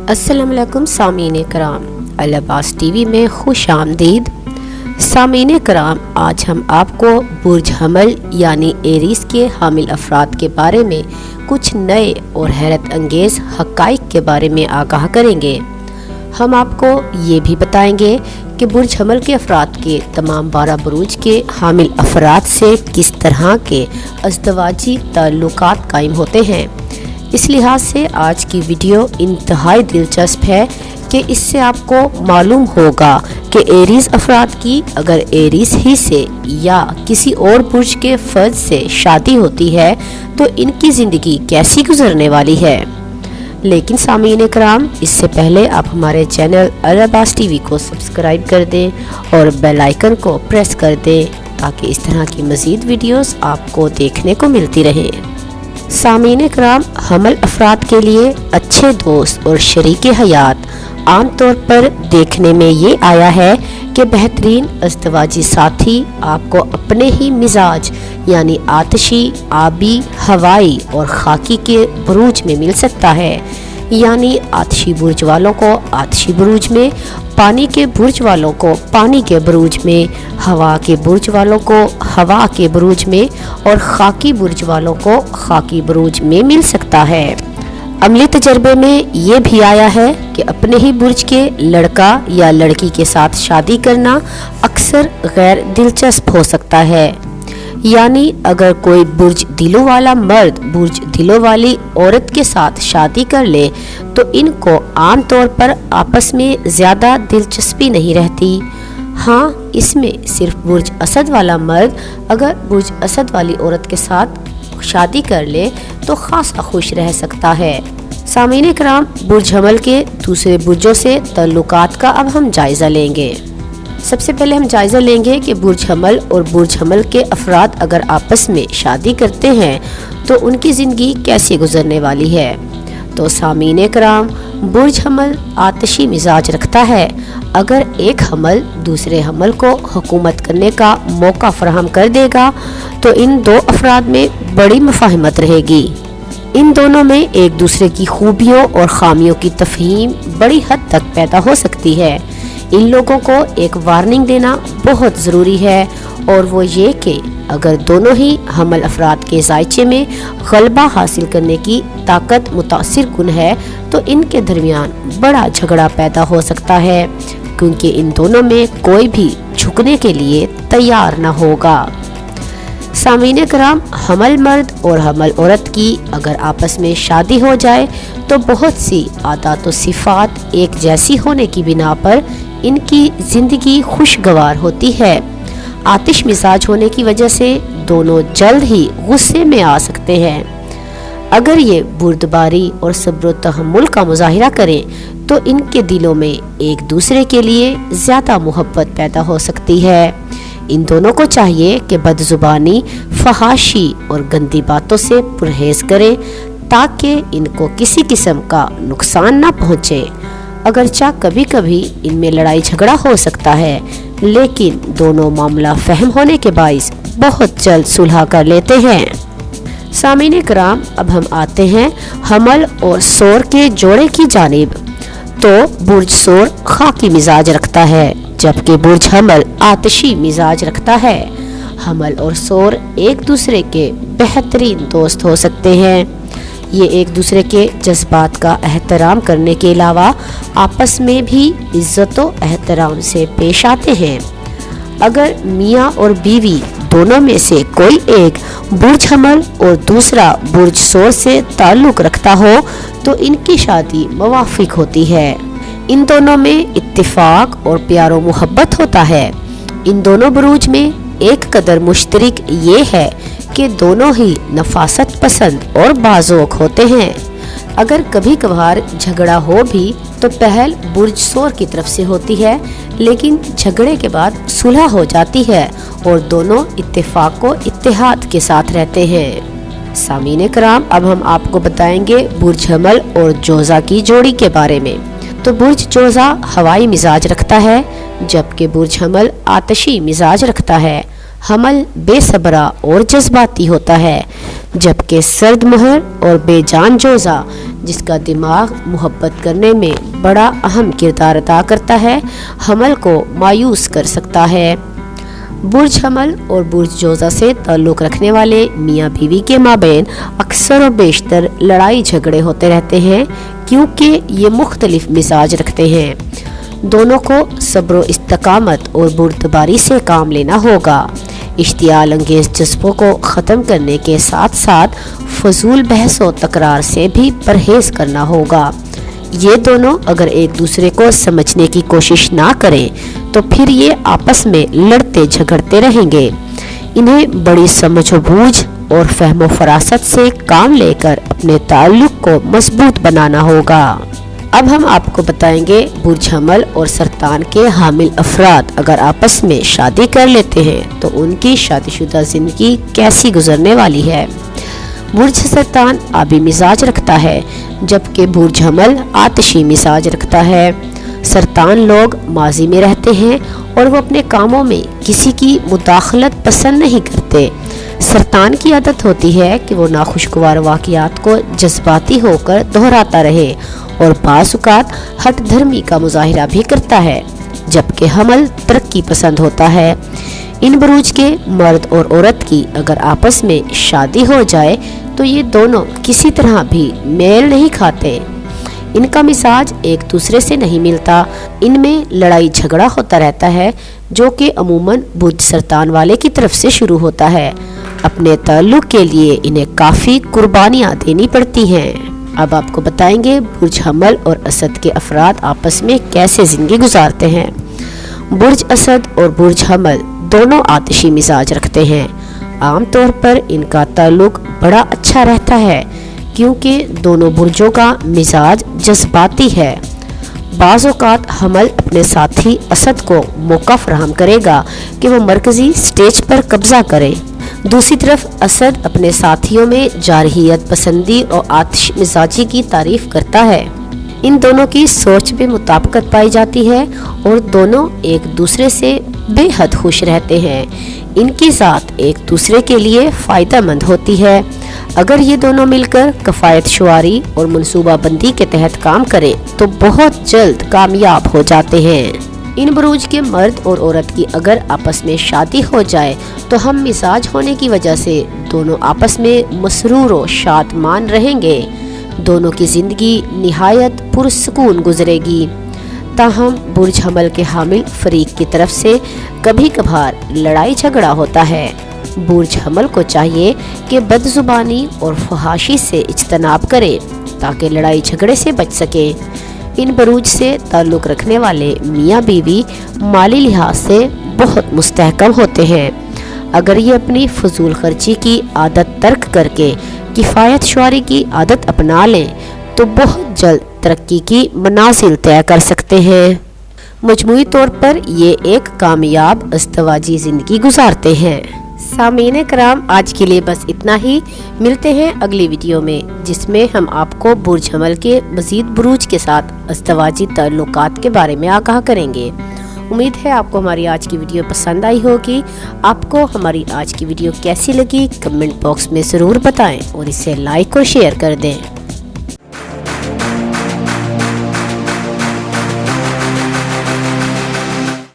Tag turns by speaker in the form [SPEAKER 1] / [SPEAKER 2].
[SPEAKER 1] अस्सलाम वालेकुम सामीन कराम, अल अब्बास टीवी में खुश आमदीद। सामीन कराम, आज हम आपको बुर्ज हमल यानी एरीज के हामिल अफराद के बारे में कुछ नए और हैरत अंगेज़ हक़ाइक़ के बारे में आगाह करेंगे। हम आपको ये भी बताएंगे कि बुर्ज हमल के अफराद के तमाम 12 बुरूज के हामिल अफराद से किस तरह के अज़दवाजी ताल्लुकात कायम होते हैं। इस लिहाज से आज की वीडियो इंतहाई दिलचस्प है कि इससे आपको मालूम होगा कि एरीज अफराद की अगर एरीज ही से या किसी और बुर्ज के फर्द से शादी होती है तो इनकी ज़िंदगी कैसी गुजरने वाली है। लेकिन सामीन कराम, इससे पहले आप हमारे चैनल अल अब्बास टीवी को सब्सक्राइब कर दें और बेल आइकन को प्रेस कर दें ताकि इस तरह की मज़ीद वीडियोस आपको देखने को मिलती रहें। सामीन कराम, हमल अफराद के लिए अच्छे दोस्त और शरीके हयात आम तौर पर देखने में ये आया है कि बेहतरीन अज़दवाजी साथी आपको अपने ही मिजाज यानी आतशी, आबी, हवाई और खाकी के बुरूज में मिल सकता है। यानी आतशी बुर्ज वालों को आतशी बुरूज में, पानी के बुर्ज वालों को पानी के बुरूज में, हवा के बुर्ज वालों को हवा के बुरूज में और खाकी बुर्ज वालों को खाकी बुरूज में मिल सकता है। अमली तजर्बे में ये भी आया है कि अपने ही बुर्ज के लड़का या लड़की के साथ शादी करना अक्सर गैर दिलचस्प हो सकता है। यानी अगर कोई बुर्ज दिलों वाला मर्द बुर्ज दिलों वाली औरत के साथ शादी कर ले तो इनको आम तौर पर आपस में ज़्यादा दिलचस्पी नहीं रहती। हाँ, इसमें सिर्फ बुर्ज असद वाला मर्द अगर बुर्ज असद वाली औरत के साथ शादी कर ले तो खासा खुश रह सकता है। सामीन कराम, बुर्ज हमल के दूसरे बुर्जों से ताल्लुकात का अब हम जायज़ा लेंगे। सबसे पहले हम जायज़ा लेंगे कि बुर्ज हमल और बुर्ज हमल के अफराद अगर आपस में शादी करते हैं तो उनकी ज़िंदगी कैसे गुजरने वाली है। तो सामीन कराम, बुर्ज हमल आतशी मिजाज रखता है। अगर एक हमल दूसरे हमल को हुकूमत करने का मौका फराहम कर देगा तो इन दो अफराद में बड़ी मुफाहमत रहेगी। इन दोनों में एक दूसरे की खूबियों और खामियों की तफहीम बड़ी हद तक पैदा हो सकती है। इन लोगों को एक वार्निंग देना बहुत ज़रूरी है और वो ये कि अगर दोनों ही हमल अफराद के जायचे में गलबा हासिल करने की ताकत मुतासिर कुन है तो इनके दरमियान बड़ा झगड़ा पैदा हो सकता है, क्योंकि इन दोनों में कोई भी झुकने के लिए तैयार न होगा। सामीन कराम, हमल मर्द और हमल औरत की अगर आपस में शादी हो जाए तो बहुत सी आदत व सिफात एक जैसी होने की बिना पर इनकी ज़िंदगी खुशगवार होती है। आतिश मिजाज होने की वजह से दोनों जल्द ही गुस्से में आ सकते हैं। अगर ये बुर्दबारी और सब्र तहम्मुल का मुजाहिरा करें तो इनके दिलों में एक दूसरे के लिए ज़्यादा मोहब्बत पैदा हो सकती है। इन दोनों को चाहिए कि बदजुबानी, फहाशी और गंदी बातों से परहेज़ करें ताकि इनको किसी किस्म का नुकसान ना पहुँचे। अगरचा कभी कभी इनमें लड़ाई झगड़ा हो सकता है, लेकिन दोनों मामला फहम होने के बाइस बहुत जल्द सुलह कर लेते हैं। सामीन कराम, अब हम आते हैं हमल और सोर के जोड़े की जानिब। तो बुर्ज सोर खाकी मिजाज रखता है जबकि बुर्ज हमल आतशी मिजाज रखता है। हमल और सोर एक दूसरे के बेहतरीन दोस्त हो सकते हैं। ये एक दूसरे के जज्बात का एहतराम करने के अलावा आपस में भी इज्जत व एहतराम से पेश आते हैं। अगर मियाँ और बीवी दोनों में से कोई एक बुर्ज हमल और दूसरा बुर्ज सोर से ताल्लुक़ रखता हो तो इनकी शादी मुवाफिक होती है। इन दोनों में इत्तिफाक और प्यार व मोहब्बत होता है। इन दोनों बुरूज में एक कदर मुश्तरक ये है कि दोनों ही नफासत पसंद और बाज़ोक होते हैं। अगर कभी कभार झगड़ा हो भी तो पहल बुर्ज सोर की तरफ से होती है, लेकिन झगड़े के बाद सुलह हो जाती है और दोनों इत्तेफाक व इत्तेहाद के साथ रहते हैं। सामीन कराम, अब हम आपको बताएंगे बुर्ज हमल और जोज़ा की जोड़ी के बारे में। तो बुर्ज जोज़ा हवाई मिजाज रखता है जबकि बुर्ज हमल आतशी मिजाज रखता है। हमल बेसब्रा और जज्बाती होता है जबकि सर्द मोहर और बेजान जोज़ा जिसका दिमाग मोहब्बत करने में बड़ा अहम किरदार अदा करता है, हमल को मायूस कर सकता है। बुर्ज हमल और बुर्ज जोज़ा से ताल्लुक़ रखने वाले मियाँ बीवी के माबैन अक्सर और बेशतर लड़ाई झगड़े होते रहते हैं, क्योंकि ये मुख्तलिफ मिजाज रखते हैं। दोनों को सब्र इस्तकामत और बुर्दबारी से काम लेना होगा। इश्तियाल अंगेज़ जज्बों को ख़त्म करने के साथ साथ फजूल बहस और तकरार से भी परहेज़ करना होगा। ये दोनों अगर एक दूसरे को समझने की कोशिश ना करें तो फिर ये आपस में लड़ते झगड़ते रहेंगे। इन्हें बड़ी समझ व बूझ और फहम फरासत से काम लेकर अपने ताल्लुक़ को मजबूत बनाना होगा। अब हम आपको बताएंगे बुर्ज हमल और सरतान के हामिल अफराद अगर आपस में शादी कर लेते हैं तो उनकी शादीशुदा ज़िंदगी कैसी गुजरने वाली है। बुर्ज सरतान आबी मिजाज रखता है, जबकि बुर्ज हमल आतिशी मिजाज रखता है। सरतान लोग माजी में रहते हैं और वो अपने कामों में किसी की मुदाखलत पसंद नहीं करते। सरतान की आदत होती है कि वो नाखुशगवार वाक़ियात को जज्बाती होकर दोहराता रहे और बाज़ औक़ात हट धर्मी का मुज़ाहिरा भी करता है, जबकि हमल तरक्की पसंद होता है। इन बुरूज के मर्द और औरत की अगर आपस में शादी हो जाए तो ये दोनों किसी तरह भी मेल नहीं खाते। इनका मिजाज एक दूसरे से नहीं मिलता। इनमें लड़ाई झगड़ा होता रहता है, जो कि अमूमन बुर्ज सरतान वाले की तरफ से शुरू होता है। अपने ताल्लुक़ के लिए इन्हें काफ़ी कुर्बानियाँ देनी पड़ती हैं। अब आपको बताएंगे बुर्ज हमल और असद के अफराद आपस में कैसे ज़िंदगी गुजारते हैं। बुर्ज असद और बुर्ज हमल दोनों आतिशी मिजाज रखते हैं। आमतौर पर इनका ताल्लुक़ बड़ा अच्छा रहता है, क्योंकि दोनों बुर्जों का मिजाज जज्बाती है। बाज़ औक़ात हमल अपने साथी असद को मौका फराहम करेगा कि वो मरकज़ी स्टेज पर कब्ज़ा करे। दूसरी तरफ असद अपने साथियों में जारहियत पसंदी और आतिश मिजाजी की तारीफ़ करता है। इन दोनों की सोच में मुताबिकत पाई जाती है और दोनों एक दूसरे से बेहद खुश रहते हैं। इनकी ज़ात एक दूसरे के लिए फ़ायदेमंद होती है। अगर ये दोनों मिलकर कफ़ायत शुआरी और मनसूबाबंदी के तहत काम करें तो बहुत जल्द कामयाब हो जाते हैं। इन बुरूज के मर्द और औरत की अगर आपस में शादी हो जाए तो हम मिजाज होने की वजह से दोनों आपस में मसरूर और शादमान रहेंगे। दोनों की ज़िंदगी निहायत पुरसुकून गुजरेगी। ताहम बुर्ज हमल के हामिल फरीक की तरफ से कभी कभार लड़ाई झगड़ा होता है। बुर्ज हमल को चाहिए कि बदजुबानी और फहाशी से इज्तनाब करे ताकि लड़ाई झगड़े से बच सके। इन बुरूज से ताल्लुक़ रखने वाले मियाँ बीवी माली लिहाज से बहुत मुस्तहकम होते हैं। अगर ये अपनी फजूल खर्ची की आदत तर्क करके किफ़ायत शुआरी की आदत अपना लें तो बहुत जल्द तरक्की की मनाजिल तय कर सकते हैं। मजमूई तौर पर ये एक कामयाब अज़दवाजी ज़िंदगी गुजारते हैं। सामीन कराम, आज के लिए बस इतना ही। मिलते हैं अगली वीडियो में, जिसमें हम आपको बुर्ज हमल के मज़ीद बुरूज के साथ अज़दवाजी ताल्लुकात के बारे में आगाह करेंगे। उम्मीद है आपको हमारी आज की वीडियो पसंद आई होगी। आपको हमारी आज की वीडियो कैसी लगी कमेंट बॉक्स में ज़रूर बताएं और इसे लाइक और शेयर कर दें।